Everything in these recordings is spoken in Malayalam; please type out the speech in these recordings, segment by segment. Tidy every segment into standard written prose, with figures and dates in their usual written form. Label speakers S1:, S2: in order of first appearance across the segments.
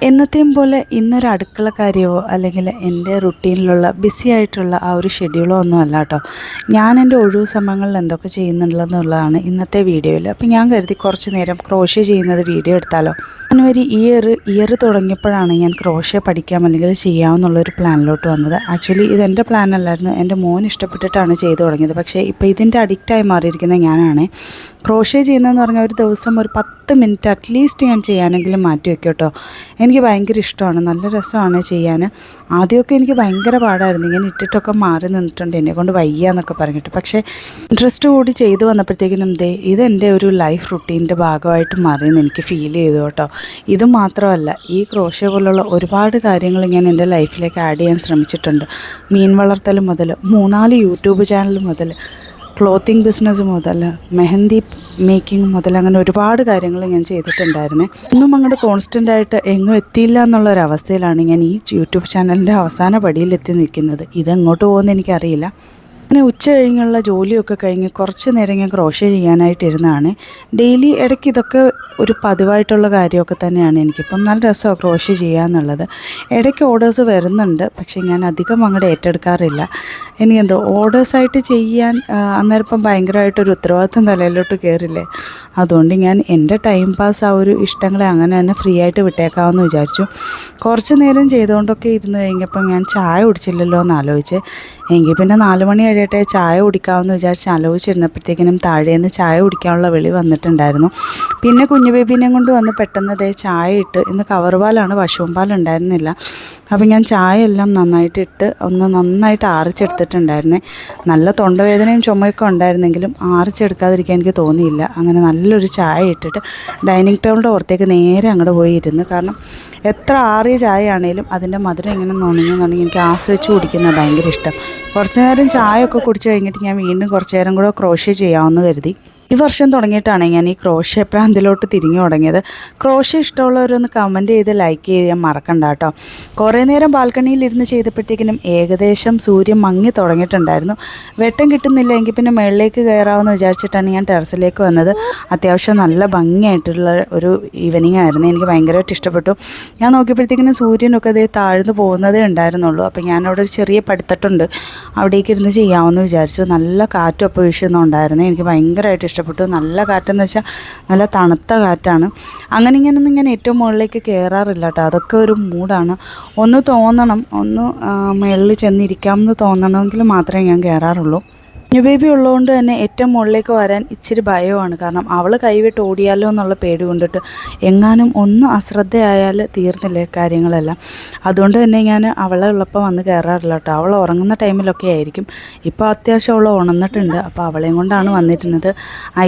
S1: എന്നത്തെയും പോലെ ഇന്നൊരു അടുക്കളക്കാരിയോ അല്ലെങ്കിൽ എൻ്റെ റുട്ടീനിലുള്ള ബിസി ആയിട്ടുള്ള ആ ഒരു ഷെഡ്യൂളോ ഒന്നും അല്ല കേട്ടോ. ഞാൻ എൻ്റെ ഒഴിവു സമയങ്ങളിൽ എന്തൊക്കെ ചെയ്യുന്നുള്ളതെന്നുള്ളതാണ് ഇന്നത്തെ വീഡിയോയിൽ. അപ്പോൾ ഞാൻ കരുതി കുറച്ച് നേരം ക്രോഷ്യ ചെയ്യുന്നത് വീഡിയോ എടുത്താലോ. ജനുവരി ഇയർ തുടങ്ങിയപ്പോഴാണ് ഞാൻ ക്രോഷ്യ പഠിക്കാം അല്ലെങ്കിൽ ചെയ്യാമെന്നുള്ളൊരു പ്ലാനിലോട്ട് വന്നത്. ആക്ച്വലി ഇതെൻ്റെ പ്ലാൻ അല്ലായിരുന്നു, എൻ്റെ മോൻ ഇഷ്ടപ്പെട്ടിട്ടാണ് ചെയ്തു തുടങ്ങിയത്. പക്ഷേ ഇപ്പോൾ ഇതിൻ്റെ അഡിക്റ്റായി മാറിയിരിക്കുന്നത് ഞാനാണ്. ക്രോഷ്യ ചെയ്യുന്നതെന്ന് പറഞ്ഞാൽ ഒരു ദിവസം ഒരു 10 മിനിറ്റ് അറ്റ്ലീസ്റ്റ് ഞാൻ ചെയ്യാനെങ്കിലും മാറ്റി വയ്ക്കും കേട്ടോ. എനിക്ക് ഭയങ്കര ഇഷ്ടമാണ്, നല്ല രസമാണ് ചെയ്യാൻ. ആദ്യമൊക്കെ എനിക്ക് ഭയങ്കര പാടായിരുന്നു, ഇങ്ങനെ ഇട്ടിട്ടൊക്കെ മാറി നിന്നിട്ടുണ്ട് എന്നെക്കൊണ്ട് വയ്യ എന്നൊക്കെ പറഞ്ഞിട്ട്. പക്ഷേ ഇൻട്രസ്റ്റ് കൂടി ചെയ്തു വന്നപ്പോഴത്തേക്കിനും ഇതെൻ്റെ ഒരു ലൈഫ് റുട്ടീൻ്റെ ഭാഗമായിട്ട് മാറിയെന്ന് എനിക്ക് ഫീൽ ചെയ്തു കേട്ടോ. ഇത് മാത്രമല്ല, ഈ ക്രോഷ്യ പോലുള്ള ഒരുപാട് കാര്യങ്ങൾ ഞാൻ എൻ്റെ ലൈഫിലേക്ക് ആഡ് ചെയ്യാൻ ശ്രമിച്ചിട്ടുണ്ട്. മീൻ വളർത്തൽ മുതൽ 3-4 യൂട്യൂബ് ചാനൽ മുതൽ ക്ലോത്തിങ് ബിസിനസ് മുതൽ മെഹന്തി മേക്കിംഗ് മുതൽ അങ്ങനെ ഒരുപാട് കാര്യങ്ങൾ ഞാൻ ചെയ്തിട്ടുണ്ടായിരുന്നേ. ഒന്നും അങ്ങോട്ട് കോൺസ്റ്റൻ്റായിട്ട് എങ്ങും എത്തിയില്ല എന്നുള്ളൊരവസ്ഥയിലാണ് ഞാൻ ഈ യൂട്യൂബ് ചാനലിൻ്റെ അവസാന പടിയിലെത്തി നിൽക്കുന്നത്. ഇതെങ്ങോട്ട് പോകുമെന്ന് എനിക്കറിയില്ല. അങ്ങനെ ഉച്ച കഴിഞ്ഞുള്ള ജോലിയൊക്കെ കഴിഞ്ഞ് കുറച്ച് നേരം ഞാൻ ക്രോഷ്യ ചെയ്യാനായിട്ടിരുന്നതാണ്. ഡെയിലി ഇടയ്ക്ക് ഇതൊക്കെ ഒരു പതിവായിട്ടുള്ള കാര്യമൊക്കെ തന്നെയാണ് എനിക്കിപ്പം. നല്ല രസമാണ് ക്രോഷ്യ ചെയ്യാന്നുള്ളത്. ഇടയ്ക്ക് ഓർഡേഴ്സ് വരുന്നുണ്ട്, പക്ഷേ ഞാൻ അധികം അങ്ങോട്ട് ഏറ്റെടുക്കാറില്ല. എനിക്കെന്തോ ഓർഡേഴ്സായിട്ട് ചെയ്യാൻ അന്നേരം ഇപ്പം ഭയങ്കരമായിട്ടൊരു ഉത്തരവാദിത്വം തലയിലോട്ട് കയറില്ലേ. അതുകൊണ്ട് ഞാൻ എൻ്റെ ടൈം പാസ് ആ ഒരു ഇഷ്ടങ്ങളെ അങ്ങനെ തന്നെ ഫ്രീ ആയിട്ട് വിട്ടേക്കാമെന്ന് വിചാരിച്ചു. കുറച്ച് നേരം ചെയ്തുകൊണ്ടൊക്കെ ഇരുന്ന് കഴിഞ്ഞപ്പം ഞാൻ ചായ കുടിച്ചില്ലല്ലോ എന്ന് ആലോചിച്ച്. എങ്കിൽ പിന്നെ 4 മണി കഴിയട്ടെ ചായ കുടിക്കാമെന്ന് വിചാരിച്ച് ആലോചിച്ചിരുന്നപ്പോഴത്തേക്കിനും താഴേന്ന് ചായ കുടിക്കാനുള്ള വിളി വന്നിട്ടുണ്ടായിരുന്നു. പിന്നെ കുഞ്ഞു ബേബീനെ കൊണ്ട് വന്ന് പെട്ടെന്ന് ചായ ഇട്ട്, ഇന്ന് കവർ പാലാണ്, പശുവും പാലുണ്ടായിരുന്നില്ല. അപ്പം ഞാൻ ചായ എല്ലാം നന്നായിട്ട് നന്നായിട്ട് ആറിച്ചെടുത്തിട്ടുണ്ടായിരുന്നേ. നല്ല തൊണ്ടവേദനയും ചുമയൊക്കെ ഉണ്ടായിരുന്നെങ്കിലും ആറിച്ചെടുക്കാതിരിക്കാൻ എനിക്ക് തോന്നിയില്ല. അങ്ങനെ നല്ലൊരു ചായ ഇട്ടിട്ട് ഡൈനിങ് ടേബിളിൻ്റെ പുറത്തേക്ക് നേരെ അങ്ങോട്ട് പോയി ഇരുന്ന്. കാരണം എത്ര ആറിയ ചായ ആണെങ്കിലും അതിൻ്റെ മധുരം ഇങ്ങനെ നുണങ്ങി എനിക്ക് ആസ്വദിച്ച് കുടിക്കുന്നത് ഭയങ്കര ഇഷ്ടം. കുറച്ച് നേരം ചായയൊക്കെ കുടിച്ച് കഴിഞ്ഞിട്ട് ഞാൻ വീണ്ടും കുറച്ച് നേരം കൂടെ ക്രോഷ്യ ചെയ്യാമെന്ന് കരുതി. ഈ വർഷം തുടങ്ങിയിട്ടാണ് ഞാൻ ഈ ക്രോഷ്യ പ്രാന്തിലോട്ട് തിരിഞ്ഞു തുടങ്ങിയത്. ക്രോഷ്യ ഇഷ്ടമുള്ളവരൊന്ന് കമൻറ്റ് ചെയ്ത് ലൈക്ക് ചെയ്യാൻ മറക്കണ്ട കേട്ടോ. കുറേ നേരം ബാൽക്കണിയിലിരുന്ന് ചെയ്തപ്പോഴത്തേക്കിനും ഏകദേശം സൂര്യൻ മങ്ങി തുടങ്ങിയിട്ടുണ്ടായിരുന്നു. വെട്ടം കിട്ടുന്നില്ല എങ്കിൽ പിന്നെ മുകളിലേക്ക് കയറാമെന്ന് വിചാരിച്ചിട്ടാണ് ഞാൻ ടെറസിലേക്ക് വന്നത്. അത്യാവശ്യം നല്ല ഭംഗിയായിട്ടുള്ള ഒരു ഈവനിങ് ആയിരുന്നു, എനിക്ക് ഭയങ്കരമായിട്ട് ഇഷ്ടപ്പെട്ടു. ഞാൻ നോക്കിയപ്പോഴത്തേക്കിനും സൂര്യനൊക്കെ താഴ്ന്നു പോകുന്നതേ ഉണ്ടായിരുന്നുള്ളൂ. അപ്പോൾ ഞാനവിടെ ഒരു ചെറിയ പടിത്തട്ടുണ്ട്, അവിടേക്ക് ഇരുന്ന് ചെയ്യാമെന്ന് വിചാരിച്ചു. നല്ല കാറ്റും അപ്പോൾ വീശുന്നുണ്ടായിരുന്നു, എനിക്ക് ഭയങ്കരമായിട്ട് ഇഷ്ടപ്പെട്ടു. നല്ല കാറ്റെന്ന് വെച്ചാൽ നല്ല തണുത്ത കാറ്റാണ്. അങ്ങനെ ഇങ്ങനൊന്നും ഞാൻ ഏറ്റവും മുകളിലേക്ക് കയറാറില്ല കേട്ടോ. അതൊക്കെ ഒരു മൂഡാണ്. ഒന്ന് തോന്നണം, ഒന്ന് മുകളിൽ ചെന്നിരിക്കാമെന്ന് തോന്നണമെങ്കിൽ മാത്രമേ ഞാൻ കയറാറുള്ളൂ. ന്യൂ ബേബി ഉള്ളതുകൊണ്ട് തന്നെ ഏറ്റവും മുകളിലേക്ക് വരാൻ ഇച്ചിരി ഭയമാണ്. കാരണം അവൾ കൈവിട്ട് ഓടിയാലോ എന്നുള്ള പേടി കൊണ്ടിട്ട് എങ്ങാനും ഒന്ന് അശ്രദ്ധയായാൽ തീർന്നില്ലേ കാര്യങ്ങളെല്ലാം. അതുകൊണ്ട് തന്നെ ഞാൻ അവളെ ഉള്ളപ്പോൾ വന്ന് കയറാറില്ല കേട്ടോ. അവൾ ഉറങ്ങുന്ന ടൈമിലൊക്കെ ആയിരിക്കും. ഇപ്പോൾ അത്യാവശ്യം അവൾ ഉണർന്നിട്ടുണ്ട്, അപ്പോൾ അവളെയും കൊണ്ടാണ് വന്നിരുന്നത്.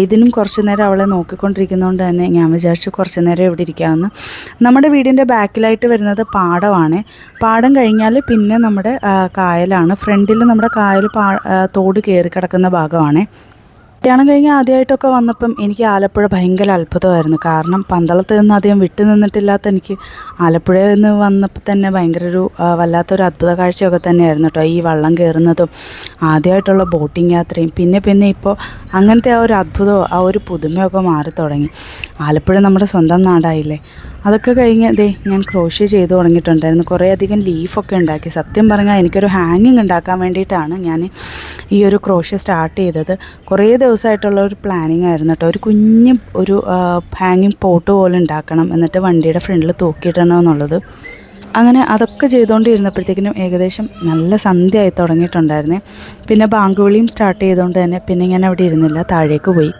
S1: ഇതിനും കുറച്ച് നേരം അവളെ നോക്കിക്കൊണ്ടിരിക്കുന്നതുകൊണ്ട് തന്നെ ഞാൻ വിചാരിച്ചു കുറച്ച് നേരം ഇവിടെ ഇരിക്കാമെന്ന്. നമ്മുടെ വീടിൻ്റെ ബാക്കിലായിട്ട് വരുന്നത് പാടമാണ്. പാടം കഴിഞ്ഞാൽ പിന്നെ നമ്മുടെ കായലാണ്. ഫ്രണ്ടിൽ നമ്മുടെ കായൽ തോട് കയറി കിടക്കുന്ന ഭാഗമാണ്. കല്യാണം കഴിഞ്ഞ് ആദ്യമായിട്ടൊക്കെ വന്നപ്പം എനിക്ക് ആലപ്പുഴ ഭയങ്കര അത്ഭുതമായിരുന്നു. കാരണം പന്തളത്ത് നിന്ന് അധികം വിട്ടു നിന്നിട്ടില്ലാത്ത എനിക്ക് ആലപ്പുഴയിൽ നിന്ന് വന്നപ്പോൾ തന്നെ ഭയങ്കര ഒരു വല്ലാത്തൊരു അത്ഭുത കാഴ്ചയൊക്കെ തന്നെയായിരുന്നു കേട്ടോ. ഈ വള്ളം കയറുന്നതും ആദ്യമായിട്ടുള്ള ബോട്ടിങ് യാത്രയും പിന്നെ ഇപ്പോൾ അങ്ങനത്തെ ആ ഒരു അത്ഭുതമോ ആ ഒരു പുതുമയൊക്കെ മാറി തുടങ്ങി. ആലപ്പുഴ നമ്മുടെ സ്വന്തം നാടായില്ലേ. അതൊക്കെ കഴിഞ്ഞ് ഞാൻ ക്രോഷ്യ ചെയ്ത് തുടങ്ങിയിട്ടുണ്ടായിരുന്നു. കുറേയധികം ലീഫൊക്കെ ഉണ്ടാക്കി. സത്യം പറഞ്ഞാൽ എനിക്കൊരു ഹാങ്ങിങ് ഉണ്ടാക്കാൻ വേണ്ടിയിട്ടാണ് ഞാൻ ഈ ഒരു ക്രോഷ്യ സ്റ്റാർട്ട് ചെയ്തത്. കുറേ ദിവസമായിട്ടുള്ള ഒരു പ്ലാനിങ് ആയിരുന്നു കേട്ടോ. ഒരു കുഞ്ഞ് ഒരു ഹാങ്ങിങ് പോട്ട് പോലെ ഉണ്ടാക്കണം, എന്നിട്ട് വണ്ടിയുടെ ഫ്രണ്ടിൽ തൂക്കിയിടണം എന്നുള്ളത്. അങ്ങനെ അതൊക്കെ ചെയ്തുകൊണ്ടിരുന്നപ്പോഴത്തേക്കിനും ഏകദേശം നല്ല സന്ധ്യ ആയി തുടങ്ങിയിട്ടുണ്ടായിരുന്നേ. പിന്നെ ബാങ്ക് വിളിയും സ്റ്റാർട്ട് ചെയ്തുകൊണ്ട് തന്നെ പിന്നെ ഞാൻ അവിടെ ഇരുന്നില്ല, താഴേക്ക് പോയി.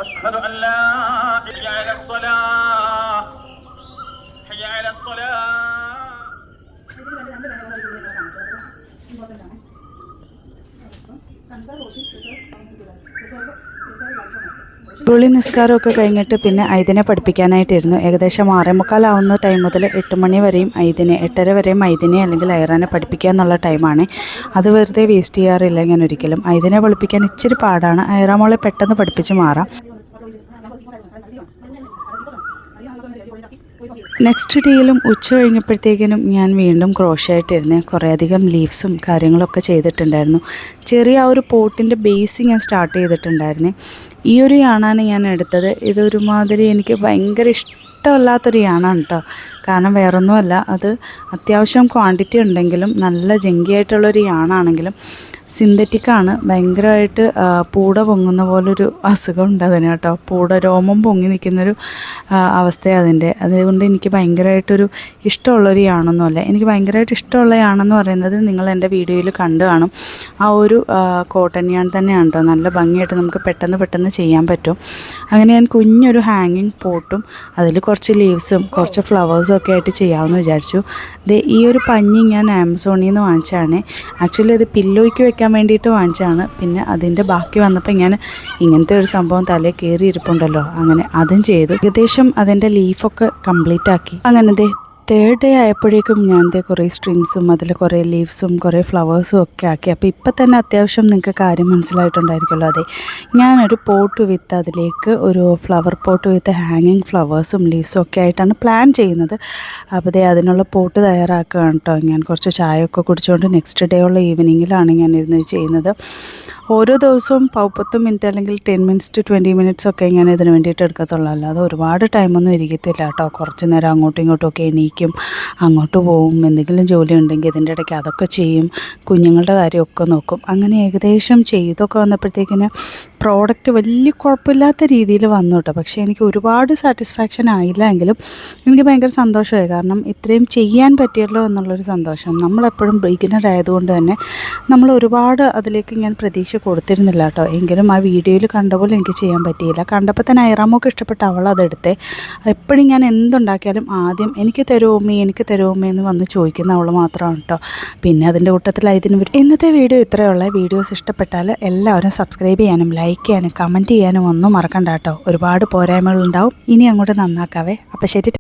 S1: أشهد أن لا إله إلا الصلاة حي على الصلاة. പുള്ളി നിസ്കാരമൊക്കെ കഴിഞ്ഞിട്ട് പിന്നെ ഐദിനെ പഠിപ്പിക്കാനായിട്ടിരുന്നു. ഏകദേശം 6:45 ടൈം മുതൽ 8 മണി വരെയും 8:30 വരെയും ഐദിനെ അല്ലെങ്കിൽ ഐറാനെ പഠിപ്പിക്കുക എന്നുള്ള ടൈമാണ്. അത് വെറുതെ വേസ്റ്റ് ചെയ്യാറില്ല ഞാൻ ഒരിക്കലും. ഐദിനെ പഠിപ്പിക്കാൻ ഇച്ചിരി പാടാണ്. ഐറാമോളെ പെട്ടെന്ന് പഠിപ്പിച്ച് മാറാം. നെക്സ്റ്റ് ഡേയിലും ഉച്ച കഴിഞ്ഞപ്പോഴത്തേക്കിനും ഞാൻ വീണ്ടും ക്രോഷ്യ ആയിട്ടിരുന്നേ. കുറേയധികം ലീവ്സും കാര്യങ്ങളൊക്കെ ചെയ്തിട്ടുണ്ടായിരുന്നു. ചെറിയ ആ ഒരു പോട്ടിൻ്റെ ബേസ് ഞാൻ സ്റ്റാർട്ട് ചെയ്തിട്ടുണ്ടായിരുന്നേ. ഈ ഒരു യാണാണ് ഞാൻ എടുത്തത്. ഇതൊരുമാതിരി എനിക്ക് ഭയങ്കര ഇഷ്ടമല്ലാത്തൊരു യാണാണ് കേട്ടോ. കാരണം വേറൊന്നുമല്ല, അത് അത്യാവശ്യം ക്വാണ്ടിറ്റി ഉണ്ടെങ്കിലും നല്ല ജങ്കിയായിട്ടുള്ളൊരു യാണാണെങ്കിലും സിന്തറ്റിക്കാണ്. ഭയങ്കരമായിട്ട് പൂട പൊങ്ങുന്ന പോലൊരു അസുഖമുണ്ട് അതിന് കേട്ടോ. പൂട രോമം പൊങ്ങി നിൽക്കുന്നൊരു അവസ്ഥയാണ് അതിൻ്റെ. അതുകൊണ്ട് എനിക്ക് ഭയങ്കരമായിട്ടൊരു ഇഷ്ടമുള്ളൊരു യാണൊന്നുമല്ല. എനിക്ക് ഭയങ്കരമായിട്ട് ഇഷ്ടമുള്ള യാണെന്ന് പറയുന്നത് നിങ്ങൾ എൻ്റെ വീഡിയോയിൽ കണ്ടു കാണും. ആ ഒരു കോട്ടൺ യാൺ തന്നെയാണ് കേട്ടോ. നല്ല ഭംഗിയായിട്ട് നമുക്ക് പെട്ടെന്ന് ചെയ്യാൻ പറ്റും. അങ്ങനെ ഞാൻ കുഞ്ഞൊരു ഹാങ്ങിങ് പോട്ടും അതിൽ കുറച്ച് ലീവ്സും കുറച്ച് ഫ്ലവേഴ്സും ഒക്കെ ആയിട്ട് ചെയ്യാമെന്ന് വിചാരിച്ചു. ഈ ഒരു പഞ്ഞി ഞാൻ ആമസോണിൽ നിന്ന് വാങ്ങിച്ചതാണ്. ആക്ച്വലി അത് പില്ലോയ്ക്ക് വെക്കാൻ വേണ്ടിയിട്ട് വാങ്ങിച്ചതാണ്. പിന്നെ അതിൻ്റെ ബാക്കി വന്നപ്പോൾ ഞാൻ ഇങ്ങനത്തെ ഒരു സംഭവം തലയിൽ കയറി ഇരിപ്പുണ്ടല്ലോ, അങ്ങനെ അതും ചെയ്തു. ഏകദേശം അതിൻ്റെ ലീഫൊക്കെ കംപ്ലീറ്റ് ആക്കി. അങ്ങനെ തേർഡ് ഡേ ആയപ്പോഴേക്കും ഞാൻ കുറേ സ്ട്രിങ്സും അതിൽ കുറേ ലീവ്സും കുറേ ഫ്ലവേഴ്സും ഒക്കെ ആക്കി. അപ്പോൾ ഇപ്പം തന്നെ അത്യാവശ്യം നിങ്ങൾക്ക് കാര്യം മനസ്സിലായിട്ടുണ്ടായിരിക്കുമല്ലോ. ഞാനൊരു പോട്ട് വിത്ത് അതിലേക്ക് ഒരു ഫ്ലവർ പോട്ട് വിത്ത് ഹാങ്ങിങ് ഫ്ലവേഴ്സും ലീവ്സും ഒക്കെ ആയിട്ടാണ് പ്ലാൻ ചെയ്യുന്നത്. അപ്പോൾ അതിനുള്ള പോട്ട് തയ്യാറാക്കുകയാണ് കേട്ടോ. ഞാൻ കുറച്ച് ചായയൊക്കെ കുടിച്ചുകൊണ്ട് നെക്സ്റ്റ് ഡേ ഉള്ള ഈവനിങ്ങിലാണ് ഞാൻ ഇരുന്ന് ചെയ്യുന്നത്. ഓരോ ദിവസവും 30 മിനിറ്റ് അല്ലെങ്കിൽ 10 മിനിറ്റ്സ് to 20 മിനിറ്റ്സ് ഒക്കെ ഞാൻ ഇതിന് വേണ്ടിയിട്ട് എടുക്കത്തുള്ളൂ. അല്ലാതെ ഒരുപാട് ടൈമൊന്നും ഇരിക്കത്തില്ല കേട്ടോ. കുറച്ച് നേരം അങ്ങോട്ടും ഇങ്ങോട്ടും ഒക്കെ എണീക്കും, അങ്ങോട്ട് പോവും, എന്തെങ്കിലും ജോലി ഉണ്ടെങ്കിൽ ഇതിൻ്റെ ഇടയ്ക്ക് അതൊക്കെ ചെയ്യും, കുഞ്ഞുങ്ങളുടെ കാര്യമൊക്കെ നോക്കും. അങ്ങനെ ഏകദേശം ചെയ്തൊക്കെ വന്നപ്പോഴത്തേക്കിന് പ്രോഡക്റ്റ് വലിയ കുഴപ്പമില്ലാത്ത രീതിയിൽ വന്നു കേട്ടോ. പക്ഷേ എനിക്ക് ഒരുപാട് സാറ്റിസ്ഫാക്ഷൻ ആയില്ല എങ്കിലും എനിക്ക് ഭയങ്കര സന്തോഷമായി. കാരണം ഇത്രയും ചെയ്യാൻ പറ്റിയല്ലോ എന്നുള്ളൊരു സന്തോഷം. നമ്മളെപ്പോഴും ബിഗിനർ ആയതുകൊണ്ട് തന്നെ നമ്മൾ ഒരുപാട് അതിലേക്ക് ഞാൻ പ്രതീക്ഷ കൊടുത്തിരുന്നില്ല കേട്ടോ. എങ്കിലും ആ വീഡിയോയിൽ കണ്ട പോലെ എനിക്ക് ചെയ്യാൻ പറ്റിയില്ല. കണ്ടപ്പോൾ തന്നെ ഐറാമൊക്കെ ഇഷ്ടപ്പെട്ട അവളതെടുത്തേ. എപ്പോഴും ഞാൻ എന്തുണ്ടാക്കിയാലും ആദ്യം എനിക്ക് തരുമോ എന്ന് വന്ന് ചോദിക്കുന്ന അവൾ മാത്രമാണ് കേട്ടോ. പിന്നെ അതിൻ്റെ കൂട്ടത്തിൽ ഇന്നത്തെ വീഡിയോ ഇത്രയുള്ള വീഡിയോസ് ഇഷ്ടപ്പെട്ടാൽ എല്ലാവരും സബ്സ്ക്രൈബ് ചെയ്യാനും ലൈക്ക് ചെയ്യാനും കമൻറ്റ് ചെയ്യാനും ഒന്നും മറക്കണ്ട കേട്ടോ. ഒരുപാട് പോരായ്മകളുണ്ടാവും, ഇനി അങ്ങോട്ട് നന്നാക്കാവേ. അപ്പോൾ ശരി.